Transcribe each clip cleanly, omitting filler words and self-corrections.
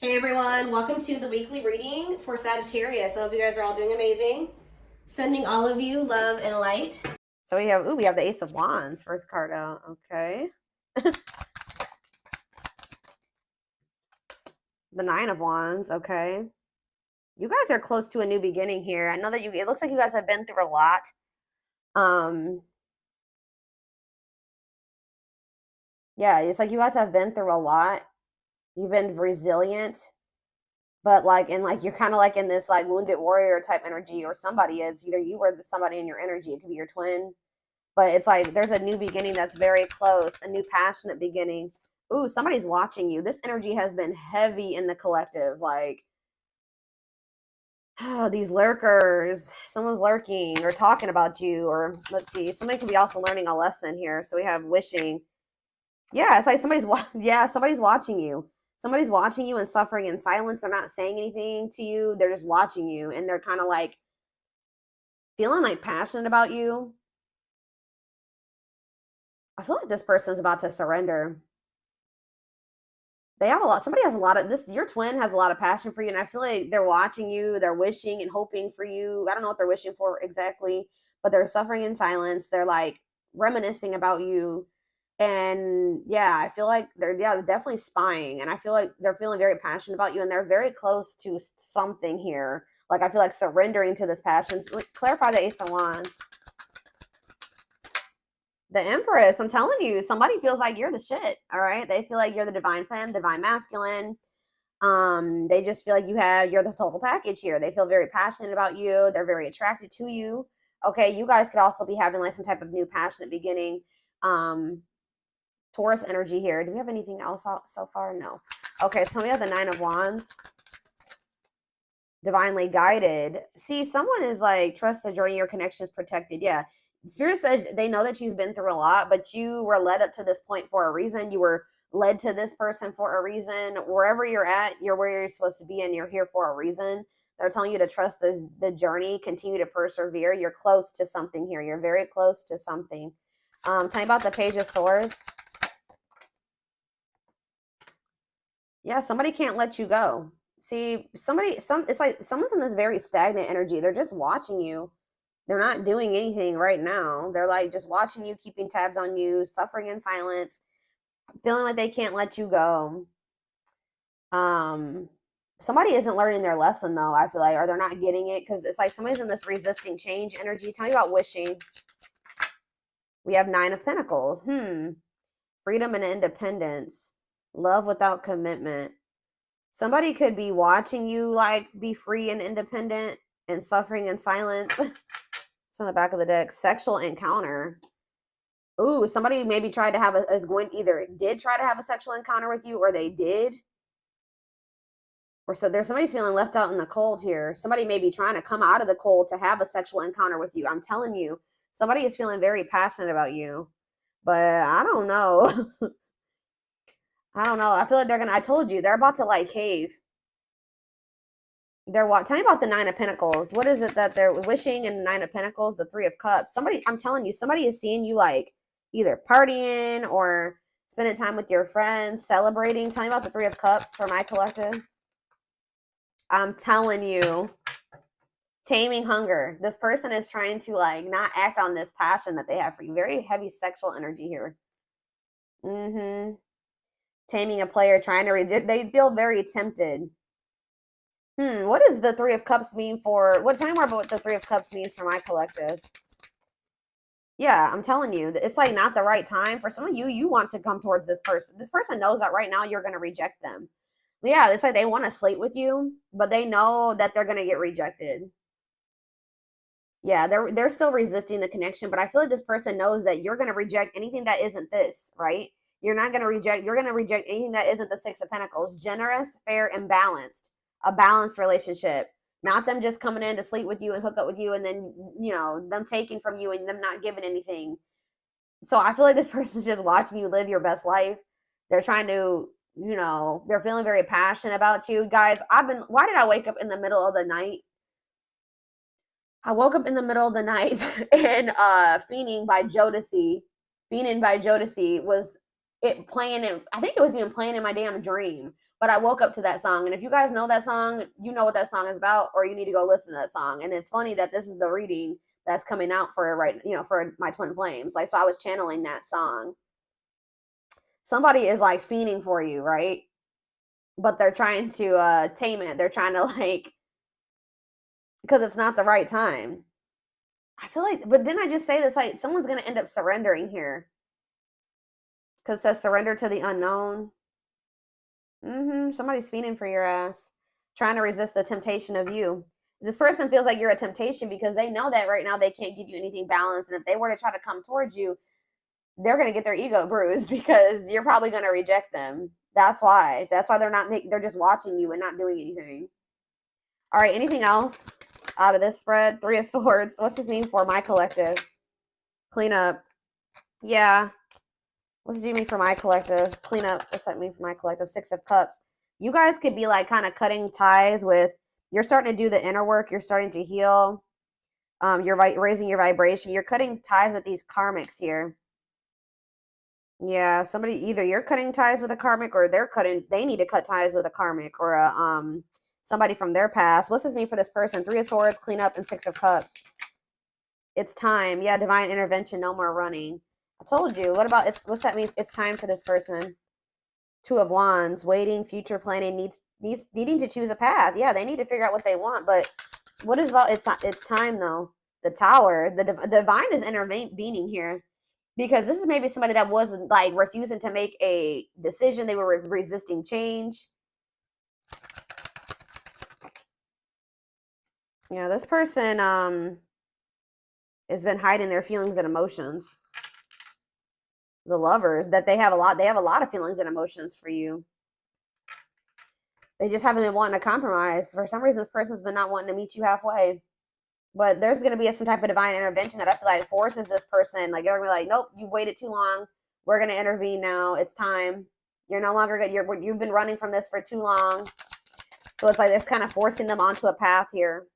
Hey everyone, welcome to the weekly reading for Sagittarius. I hope you guys are all doing amazing. Sending all of you love and light. So we have the Ace of Wands, first card out. Okay. The Nine of Wands, okay. You guys are close to a new beginning here. I know that it looks like you guys have been through a lot. Yeah, it's like you guys have been through a lot. You've been resilient, but you're kind of like in this like wounded warrior type energy, or somebody is, either you or somebody in your energy. It could be your twin. But it's like there's a new beginning that's very close, a new passionate beginning. Ooh, somebody's watching you. This energy has been heavy in the collective. Like, oh, these lurkers, someone's lurking or talking about you, or let's see, somebody could be also learning a lesson here. So we have wishing. Yeah, it's like somebody's watching you. Somebody's watching you and suffering in silence. They're not saying anything to you. They're just watching you, and they're kind of like feeling like passionate about you. I feel like this person's about to surrender. They have a lot. Somebody has a lot of this. Your twin has a lot of passion for you, and I feel like they're watching you. They're wishing and hoping for you. I don't know what they're wishing for exactly, but they're suffering in silence. They're like reminiscing about you, and yeah, I feel like they're definitely spying, and I feel like they're feeling very passionate about you, and they're very close to something here. Like I feel like surrendering to this passion. Clarify the Ace of Wands. The Empress, I'm telling you, somebody feels like you're the shit. All right. They feel like you're the divine femme, divine masculine. They just feel like you're the total package here. They feel very passionate about you. They're very attracted to you. Okay, you guys could also be having like some type of new passionate beginning. Taurus energy here. Do we have anything else so far? No. Okay, so we have the Nine of Wands. Divinely guided. See, someone is like, trust the journey, your connection is protected. Yeah. Spirit says they know that you've been through a lot, but you were led up to this point for a reason. You were led to this person for a reason. Wherever you're at, you're where you're supposed to be, and you're here for a reason. They're telling you to trust the journey, continue to persevere. You're close to something here. You're very close to something. Tell me about the Page of Swords. Yeah, somebody can't let you go. See, it's like someone's in this very stagnant energy. They're just watching you. They're not doing anything right now. They're like just watching you, keeping tabs on you, suffering in silence, feeling like they can't let you go. Somebody isn't learning their lesson though, I feel like, or they're not getting it, because it's like somebody's in this resisting change energy. Tell me about wishing. We have Nine of Pentacles. Freedom and independence. Love without commitment. Somebody could be watching you like be free and independent and suffering in silence. It's on the back of the deck. Sexual encounter. Ooh, somebody maybe tried to have either did try to have a sexual encounter with you, or they did. Or so there's somebody's feeling left out in the cold here. Somebody may be trying to come out of the cold to have a sexual encounter with you. I'm telling you, somebody is feeling very passionate about you. But I don't know. I don't know. I feel like I told you, they're about to like cave. They're what? Tell me about the Nine of Pentacles. What is it that they're wishing in the Nine of Pentacles? The Three of Cups. Somebody, I'm telling you, somebody is seeing you like either partying or spending time with your friends, celebrating. Tell me about the Three of Cups for my collective. I'm telling you, taming hunger. This person is trying to like not act on this passion that they have for you. Very heavy sexual energy here. Taming a player, trying to they feel very tempted. What does the Three of Cups mean for? Tell me more about what the Three of Cups means for my collective. Yeah, I'm telling you, it's like not the right time for some of you. You want to come towards this person. This person knows that right now you're going to reject them. Yeah, it's like they want to slate with you, but they know that they're going to get rejected. Yeah, they're still resisting the connection, but I feel like this person knows that you're going to reject anything that isn't this, right? You're going to reject anything that isn't the Six of Pentacles. Generous, fair, and balanced. A balanced relationship. Not them just coming in to sleep with you and hook up with you, and then, them taking from you and them not giving anything. So I feel like this person's just watching you live your best life. They're trying to, they're feeling very passionate about you. Guys, why did I wake up in the middle of the night? I woke up in the middle of the night and Fiending by Jodeci. Fiending by Jodeci was it playing in, I think it was even playing in my damn dream. but I woke up to that song. And if you guys know that song, you know what that song is about, or you need to go listen to that song. And it's funny that this is the reading that's coming out for for my twin flames. Like, so I was channeling that song. Somebody is like fiending for you, right? But they're trying to tame it. They're trying to like, because it's not the right time. I feel like, but didn't I just say this? Like, someone's going to end up surrendering here. Because it says surrender to the unknown. Somebody's fiending for your ass. Trying to resist the temptation of you. This person feels like you're a temptation because they know that right now they can't give you anything balanced. And if they were to try to come towards you, they're going to get their ego bruised because you're probably going to reject them. That's why. That's why they're just watching you and not doing anything. All right, anything else out of this spread? Three of Swords. What's this mean for my collective? Clean up. Yeah. What's this mean for my collective? Clean up. What's that mean for my collective? Six of Cups. You guys could be like kind of cutting ties with, you're starting to do the inner work. You're starting to heal. You're raising your vibration. You're cutting ties with these karmics here. Yeah, somebody, either you're cutting ties with a karmic or they need to cut ties with a karmic or somebody from their past. What's this mean for this person? Three of Swords, clean up, and Six of Cups. It's time. Yeah, divine intervention, no more running. I told you. What's that mean? It's time for this person. Two of Wands, waiting, future planning, needing to choose a path. Yeah, they need to figure out what they want, but what is about it's time though. The Tower, the divine is intervening here. Because this is maybe somebody that was like refusing to make a decision. They were resisting change. Yeah, this person has been hiding their feelings and emotions. The Lovers, that they have a lot of feelings and emotions for you. They just haven't been wanting to compromise. For some reason, this person's been not wanting to meet you halfway. But there's going to be some type of divine intervention that I feel like forces this person. Like, they're going to be like, nope, you waited too long. We're going to intervene now. It's time. You're no longer good. You've been running from this for too long. So it's like it's kind of forcing them onto a path here.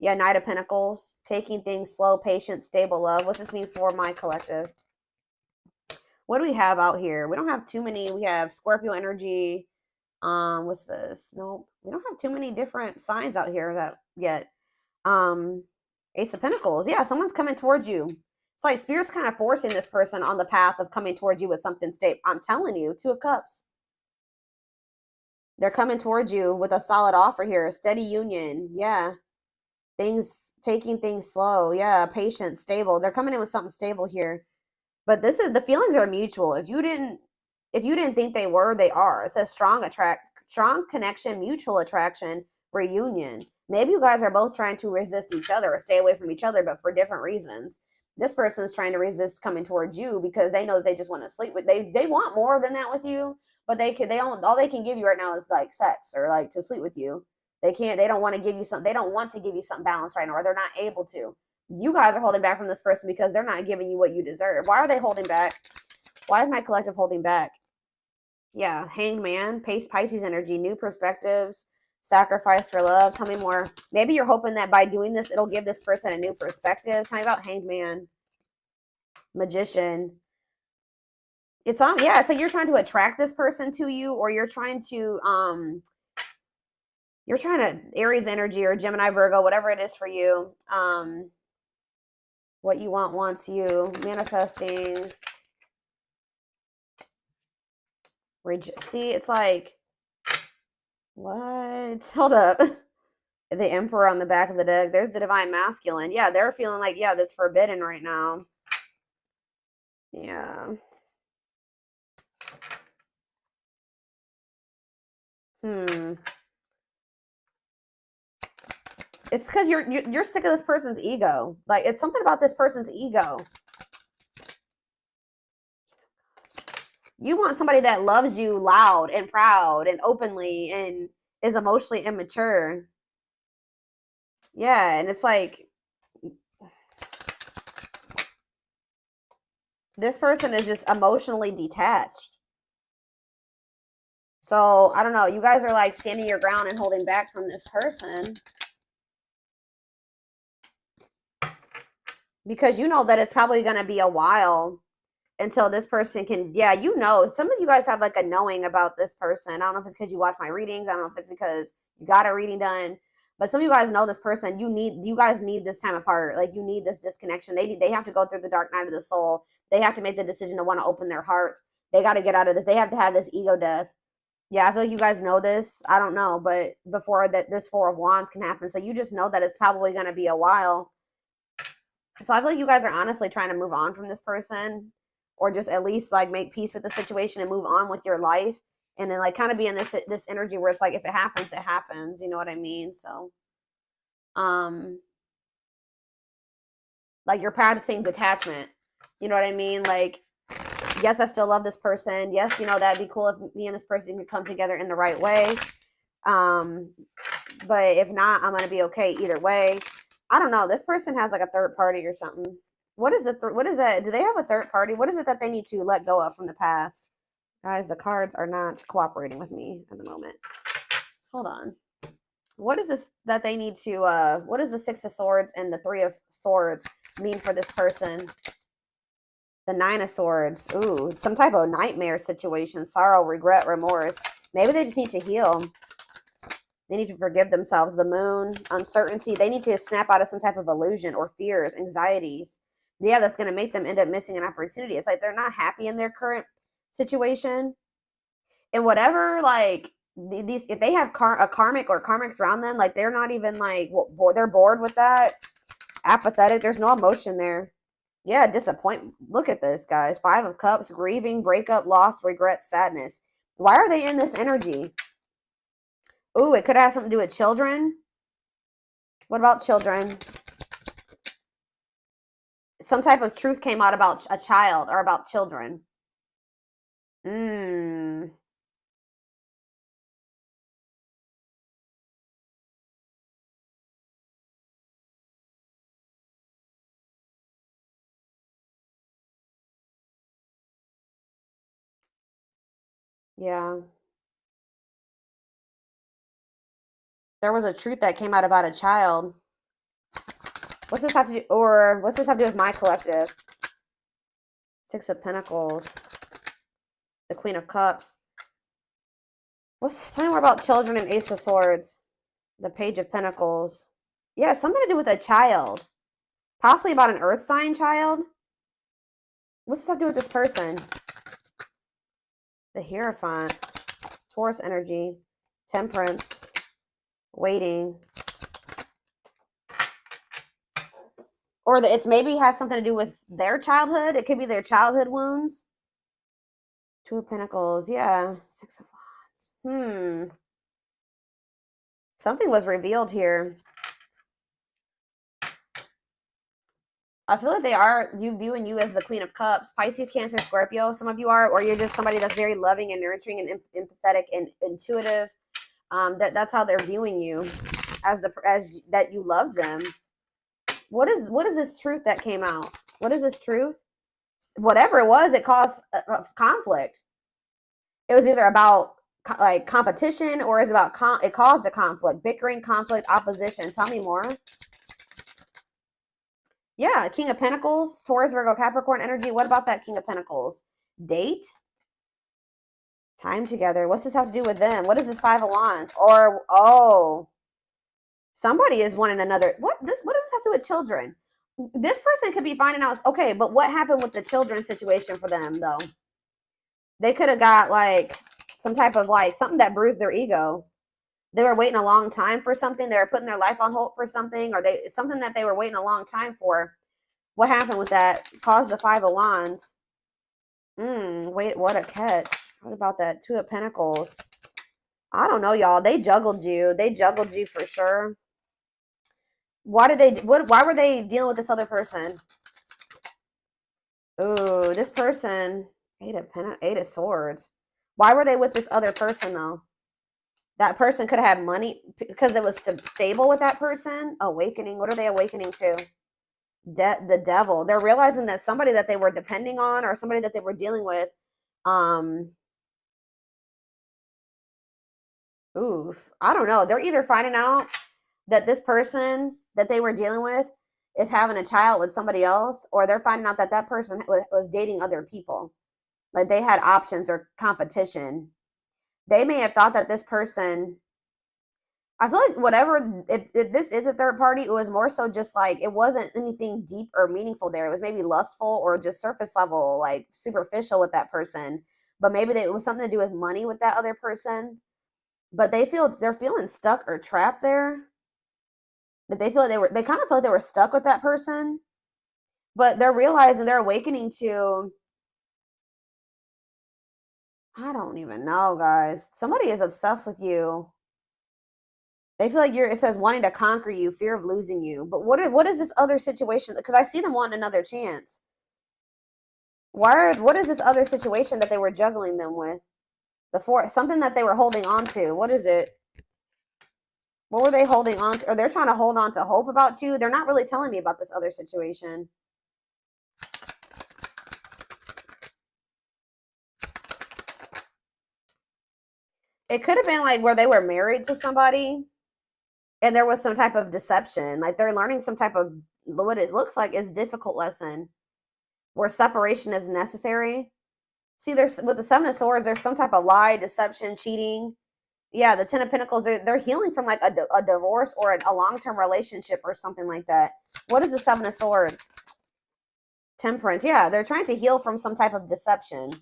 Yeah, Knight of Pentacles. Taking things slow, patient, stable love. What's this mean for my collective? What do we have out here? We don't have too many. We have Scorpio energy. What's this? Nope. We don't have too many different signs out here yet. Ace of Pentacles. Yeah, someone's coming towards you. It's like Spirit's kind of forcing this person on the path of coming towards you with something stable. I'm telling you, Two of Cups. They're coming towards you with a solid offer here. Steady union. Yeah. Taking things slow. Yeah. Patient, stable. They're coming in with something stable here. But the feelings are mutual. If you didn't think they were, they are. It says strong connection, mutual attraction, reunion. Maybe you guys are both trying to resist each other or stay away from each other, but for different reasons. This person is trying to resist coming towards you because they know that they just want to sleep with. They want more than that with you, but all they can give you right now is like sex or like to sleep with you. They don't want to give you something. They don't want to give you something balanced right now, or they're not able to. You guys are holding back from this person because they're not giving you what you deserve. Why are they holding back? Why is my collective holding back? Yeah, Hanged Man, Pisces energy, new perspectives, sacrifice for love. Tell me more. Maybe you're hoping that by doing this, it'll give this person a new perspective. Tell me about Hanged Man, Magician. It's on. Yeah, so you're trying to attract this person to you, or you're trying to Aries energy or Gemini, Virgo, whatever it is for you. What you want wants you. Manifesting. See, it's like, what? Hold up. The Emperor on the back of the deck. There's the Divine Masculine. Yeah, they're feeling like, yeah, that's forbidden right now. Yeah. It's because you're sick of this person's ego. Like, it's something about this person's ego. You want somebody that loves you loud and proud and openly and is emotionally immature. Yeah, and it's like, this person is just emotionally detached. So, I don't know. You guys are like standing your ground and holding back from this person. Because you know that it's probably going to be a while until this person can, yeah, you know, some of you guys have like a knowing about this person. I don't know if it's because you watch my readings. I don't know if it's because you got a reading done, but some of you guys know this person. You guys need this time apart. Like you need this disconnection. They have to go through the dark night of the soul. They have to make the decision to want to open their heart. They got to get out of this. They have to have this ego death. Yeah, I feel like you guys know this. I don't know, but before that, this Four of Wands can happen. So you just know that it's probably going to be a while. So I feel like you guys are honestly trying to move on from this person, or just at least like make peace with the situation and move on with your life, and then like kind of be in this energy where it's like if it happens, it happens. You know what I mean? So, like you're practicing detachment. You know what I mean? Like, yes, I still love this person. Yes, you know, that'd be cool if me and this person could come together in the right way. But if not, I'm gonna be okay either way. I don't know. This person has like a third party or something. What is what is that? Do they have a third party? What is it that they need to let go of from the past? Guys, the cards are not cooperating with me at the moment. Hold on. What is this that they need to what does the Six of Swords and the Three of Swords mean for this person? The Nine of Swords. Ooh, some type of nightmare situation. Sorrow, regret, remorse. Maybe they just need to heal. They need to forgive themselves. The Moon, uncertainty. They need to snap out of some type of illusion or fears, anxieties. Yeah, that's going to make them end up missing an opportunity. It's like they're not happy in their current situation. And whatever, like, these, if they have a karmic or karmics around them, like, they're not even, like, they're bored with that. Apathetic. There's no emotion there. Yeah, disappointment. Look at this, guys. Five of Cups, grieving, breakup, loss, regret, sadness. Why are they in this energy? Ooh, it could have something to do with children. What about children? Some type of truth came out about a child or about children. Yeah. There was a truth that came out about a child. What's this have to do, or what's this have to do with my collective? Six of Pentacles. The Queen of Cups. Tell me more about children and Ace of Swords. The Page of Pentacles. Yeah, something to do with a child. Possibly about an earth sign child. What's this have to do with this person? The Hierophant. Taurus energy. Temperance. Waiting. Or it's maybe has something to do with their childhood. It could be their childhood wounds. Two of Pentacles. Yeah. Six of Wands. Something was revealed here. I feel like they are viewing you as the Queen of Cups. Pisces, Cancer, Scorpio. Some of you are, or you're just somebody that's very loving and nurturing and empathetic and intuitive. That's how they're viewing you, as that you love them. What is this truth that came out? What is this truth? Whatever it was, it caused a conflict. It was either about like competition, or it's about it caused a conflict, bickering, conflict, opposition. Tell me more. Yeah, King of Pentacles, Taurus, Virgo, Capricorn energy. What about that King of Pentacles? Date? Time together. What's this have to do with them? What is this Five of Wands? Or, oh, somebody is wanting another. What does this have to do with children? This person could be finding out, okay, but what happened with the children situation for them, though? They could have got, like, some type of, like, something that bruised their ego. They were waiting a long time for something. They were putting their life on hold for something, or something that they were waiting a long time for. What happened with that? Caused the Five of Wands. Wait, what a catch. What about that Two of Pentacles? I don't know, y'all. They juggled you. They juggled you for sure. Why were they dealing with this other person? Ooh, this person. Eight of Swords. Why were they with this other person, though? That person could have had money because it was stable with that person. Awakening. What are they awakening to? The devil. They're realizing that somebody that they were depending on, or somebody that they were dealing with, oof, I don't know. They're either finding out that this person that they were dealing with is having a child with somebody else, or they're finding out that that person was dating other people. Like they had options or competition. They may have thought that this person, I feel like whatever, if this is a third party, it was more so just like, it wasn't anything deep or meaningful there. It was maybe lustful or just surface level, like superficial with that person. But maybe it was something to do with money with that other person. But they're feeling stuck or trapped there. That they feel like they kind of feel like they were stuck with that person. But they're realizing, they're awakening to, I don't even know, guys. Somebody is obsessed with you. They feel like it says wanting to conquer you, fear of losing you. But what is this other situation? Because I see them wanting another chance. What is this other situation that they were juggling them with? Something that they were holding on to. What is it? What were they holding on to? Or they're trying to hold on to hope about you. They're not really telling me about this other situation. It could have been like where they were married to somebody and there was some type of deception. Like they're learning some type of, what it looks like is difficult lesson where separation is necessary. See, there's with the Seven of Swords, there's some type of lie, deception, cheating. Yeah, the Ten of Pentacles, they're healing from like a divorce or a long-term relationship or something like that. What is the Seven of Swords? Temperance. Yeah, they're trying to heal from some type of deception.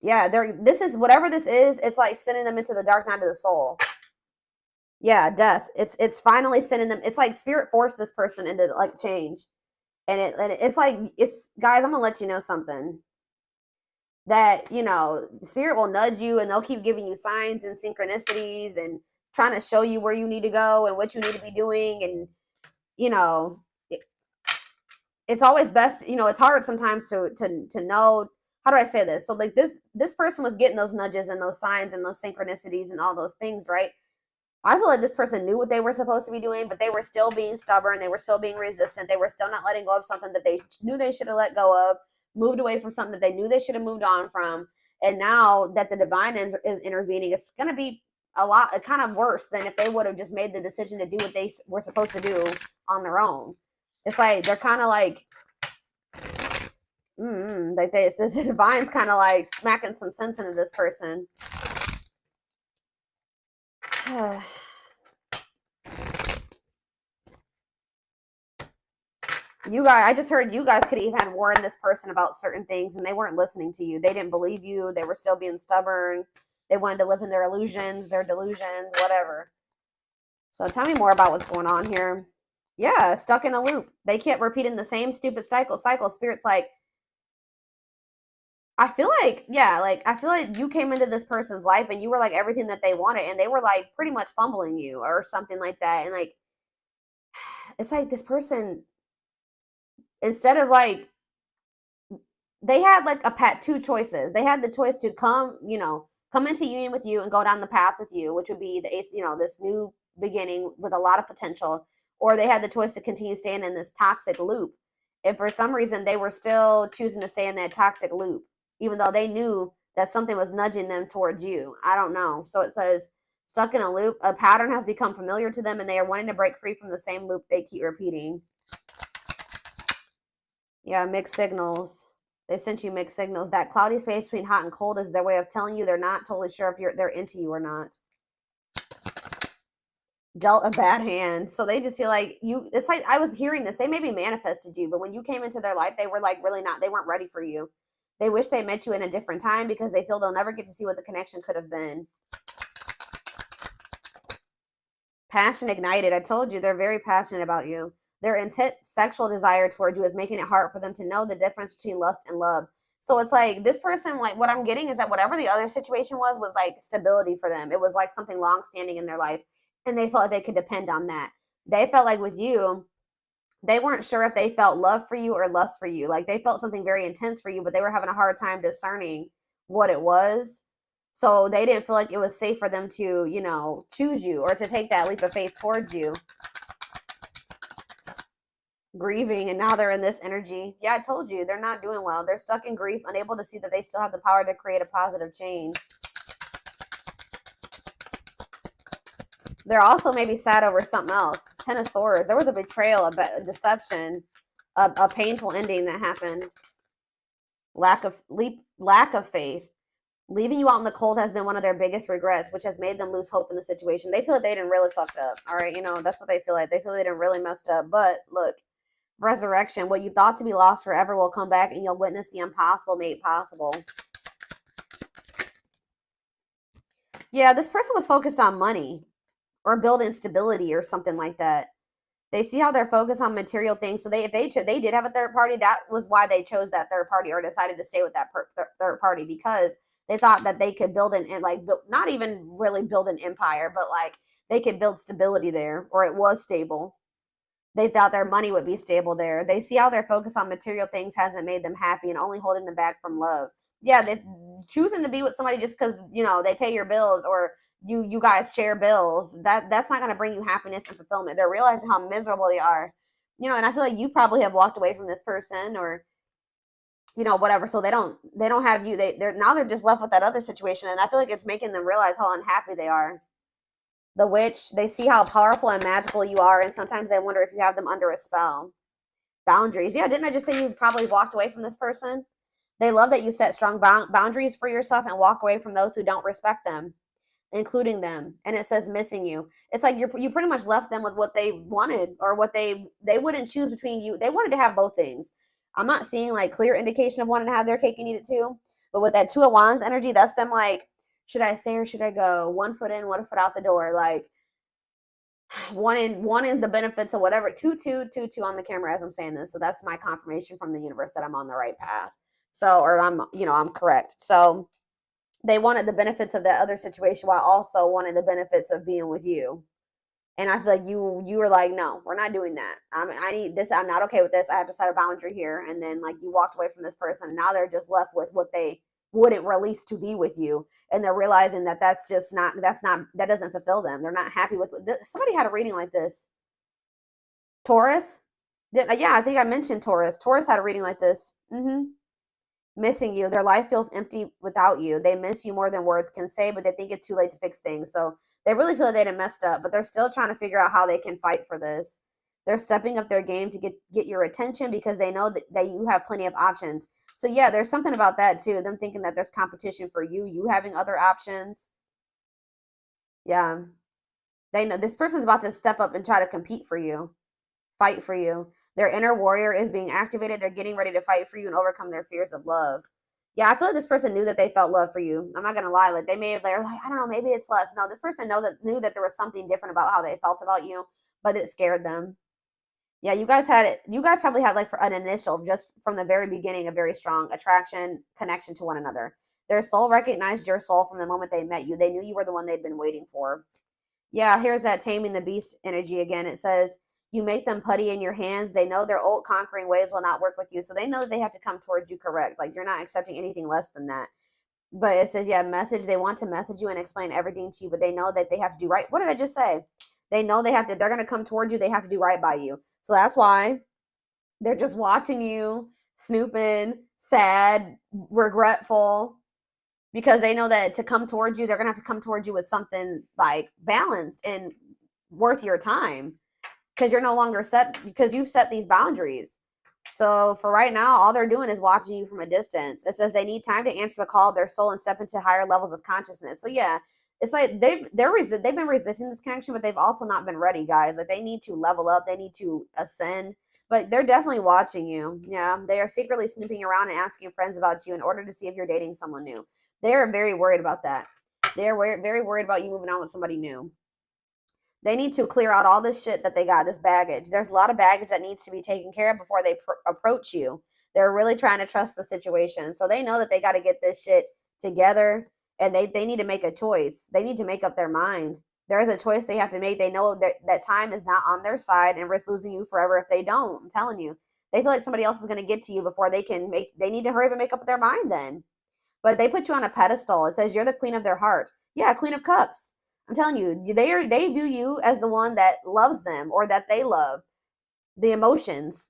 Yeah, this is whatever this is, it's like sending them into the dark night of the soul. Yeah, death. It's finally sending them, it's like spirit forced this person into like change. And it's like, guys, I'm gonna let you know something. That, you know, spirit will nudge you and they'll keep giving you signs and synchronicities and trying to show you where you need to go and what you need to be doing. And, you know, it's always best, you know, it's hard sometimes to know, how do I say this? So like this person was getting those nudges and those signs and those synchronicities and all those things, right? I feel like this person knew what they were supposed to be doing, but they were still being stubborn. They were still being resistant. They were still not letting go of something that they knew they should have let go of, moved away from something that they knew they should have moved on from. And now that the divine is intervening, it's going to be kind of worse than if they would have just made the decision to do what they were supposed to do on their own. It's like, they're kind of like, like this divine's kind of like smacking some sense into this person. You guys, I just heard you guys could even warn this person about certain things and they weren't listening to you. They didn't believe you. They were still being stubborn. They wanted to live in their illusions, their delusions, whatever. So tell me more about what's going on here. Yeah, stuck in a loop. They kept repeating the same stupid cycle. Spirit's like, I feel like you came into this person's life and you were like everything that they wanted and they were like pretty much fumbling you or something like that. And like, it's like this person, instead of like, they had like two choices. They had the choice to come into union with you and go down the path with you, which would be this new beginning with a lot of potential, or they had the choice to continue staying in this toxic loop. If for some reason they were still choosing to stay in that toxic loop, even though they knew that something was nudging them towards you. I don't know. So it says, stuck in a loop, a pattern has become familiar to them and they are wanting to break free from the same loop they keep repeating. Yeah, mixed signals. They sent you mixed signals. That cloudy space between hot and cold is their way of telling you they're not totally sure if they're into you or not. Dealt a bad hand. So they just feel like it's like, I was hearing this. They maybe manifested you, but when you came into their life, they were like really not, they weren't ready for you. They wish they met you in a different time because they feel they'll never get to see what the connection could have been. Passion ignited. I told you, they're very passionate about you. Their intense sexual desire toward you is making it hard for them to know the difference between lust and love. So it's like this person, like what I'm getting is that whatever the other situation was like stability for them. It was like something long-standing in their life and they felt like they could depend on that. They felt like with you, they weren't sure if they felt love for you or lust for you. Like they felt something very intense for you, but they were having a hard time discerning what it was. So they didn't feel like it was safe for them to, choose you or to take that leap of faith towards you. Grieving, and now they're in this energy. Yeah, I told you, they're not doing well. They're stuck in grief, unable to see that they still have the power to create a positive change. They're also maybe sad over something else. Ten of Swords. There was a betrayal, a deception, a painful ending that happened. Lack of faith. Leaving you out in the cold has been one of their biggest regrets, which has made them lose hope in the situation. They feel like they didn't really fucked up. All right, you know, that's what they feel like. They feel they didn't really messed up. But look, resurrection. What you thought to be lost forever will come back, and you'll witness the impossible made possible. Yeah, this person was focused on money or building stability or something like that. They see how they're focused on material things. So if they did have a third party, that was why they chose that third party or decided to stay with that third party, because they thought that they could build not even really build an empire, but like they could build stability there, or it was stable. They thought their money would be stable there. They see how their focus on material things hasn't made them happy and only holding them back from love. Yeah, they choosing to be with somebody just because, you know, they pay your bills or you guys share bills. That's not going to bring you happiness and fulfillment. They're realizing how miserable they are. You know, and I feel like you probably have walked away from this person, or you know, whatever. So they don't have you. They're just left with that other situation, and I feel like it's making them realize how unhappy they are. The witch, they see how powerful and magical you are, and sometimes they wonder if you have them under a spell. Boundaries. Yeah, didn't I just say you probably walked away from this person? They love that you set strong boundaries for yourself and walk away from those who don't respect them, including them. And it says missing you. It's like you pretty much left them with what they wanted, or what they wouldn't choose between you. They wanted to have both things. I'm not seeing like clear indication of wanting to have their cake and eat it too. But with that Two of Wands energy, that's them like, should I stay or should I go? 1 foot in, 1 foot out the door. Like wanting the benefits of whatever. 2 on the camera as I'm saying this. So that's my confirmation from the universe that I'm on the right path. So, or I'm correct. So they wanted the benefits of that other situation while also wanting the benefits of being with you. And I feel like you were like, no, we're not doing that. I need this. I'm not okay with this. I have to set a boundary here. And then like you walked away from this person. And now they're just left with what they wouldn't release to be with you. And they're realizing that that doesn't fulfill them. They're not happy with somebody had a reading like this. Taurus. Yeah, I think I mentioned Taurus. Taurus had a reading like this. Missing you. Their life feels empty without you. They miss you more than words can say, but they think it's too late to fix things. So they really feel like they done messed up, but they're still trying to figure out how they can fight for this. They're stepping up their game to get your attention because they know that you have plenty of options. So yeah, there's something about that too. Them thinking that there's competition for you having other options. Yeah. They know this person's about to step up and try to compete for you, fight for you. Their inner warrior is being activated. They're getting ready to fight for you and overcome their fears of love. Yeah, I feel like this person knew that they felt love for you. I'm not gonna lie. Like they're like, I don't know, maybe it's less. No, this person knew that there was something different about how they felt about you, but it scared them. Yeah, you guys probably had like for an initial, just from the very beginning, a very strong attraction, connection to one another. Their soul recognized your soul from the moment they met you. They knew you were the one they'd been waiting for. Yeah, here's that taming the beast energy again. It says, you make them putty in your hands. They know their old conquering ways will not work with you. So they know they have to come towards you correct. Like you're not accepting anything less than that. But it says, yeah, message. They want to message you and explain everything to you, but they know that they have to do right. What did I just say? They know they're going to come towards you. They have to do right by you. So that's why they're just watching you, snooping, sad, regretful, because they know that to come towards you, they're going to have to come towards you with something like balanced and worth your time. Because you're no longer because you've set these boundaries. So for right now, all they're doing is watching you from a distance. It says they need time to answer the call of their soul and step into higher levels of consciousness. So yeah, it's like they've been resisting this connection, but they've also not been ready, guys. Like they need to level up, they need to ascend, but they're definitely watching you. Yeah, they are secretly snooping around and asking friends about you in order to see if you're dating someone new. They are very worried about that. They're very worried about you moving on with somebody new. They need to clear out all this shit that they got, this baggage. There's a lot of baggage that needs to be taken care of before they approach you. They're really trying to trust the situation. So they know that they got to get this shit together, and they need to make a choice. They need to make up their mind. There is a choice they have to make. They know that time is not on their side and risk losing you forever if they don't. I'm telling you. They feel like somebody else is going to get to you before they need to hurry up and make up their mind then. But they put you on a pedestal. It says you're the queen of their heart. Yeah, Queen of Cups. I'm telling you, they view you as the one that loves them, or that they love the emotions.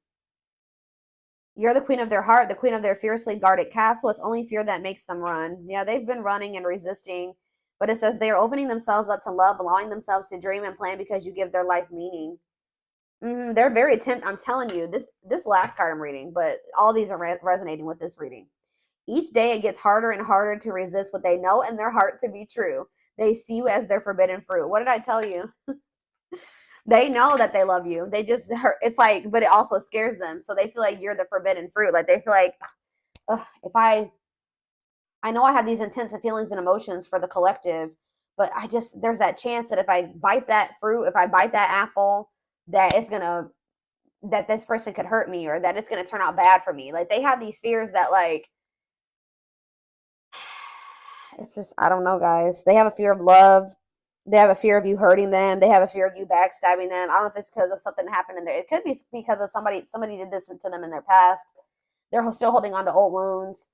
You're the queen of their heart, the queen of their fiercely guarded castle. It's only fear that makes them run. Yeah, they've been running and resisting, but it says they are opening themselves up to love, allowing themselves to dream and plan because you give their life meaning. They're very I'm telling you, this last card I'm reading, but all these are resonating with this reading. Each day it gets harder and harder to resist what they know in their heart to be true. They see you as their forbidden fruit. What did I tell you? They know that they love you. They just hurt. It's like, but it also scares them. So they feel like you're the forbidden fruit. Like they feel like, if I know I have these intensive feelings and emotions for the collective, but there's that chance that if I bite that fruit, if I bite that apple, that that this person could hurt me, or that it's gonna turn out bad for me. Like they have these fears that like, it's just, I don't know, guys. They have a fear of love. They have a fear of you hurting them. They have a fear of you backstabbing them. I don't know if it's because of something happened in there. It could be because of somebody did this to them in their past. They're still holding on to old wounds,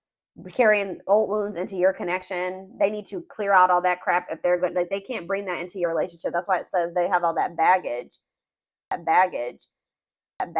carrying old wounds into your connection. They need to clear out all that crap if they're good. Like they can't bring that into your relationship. That's why it says they have all that baggage.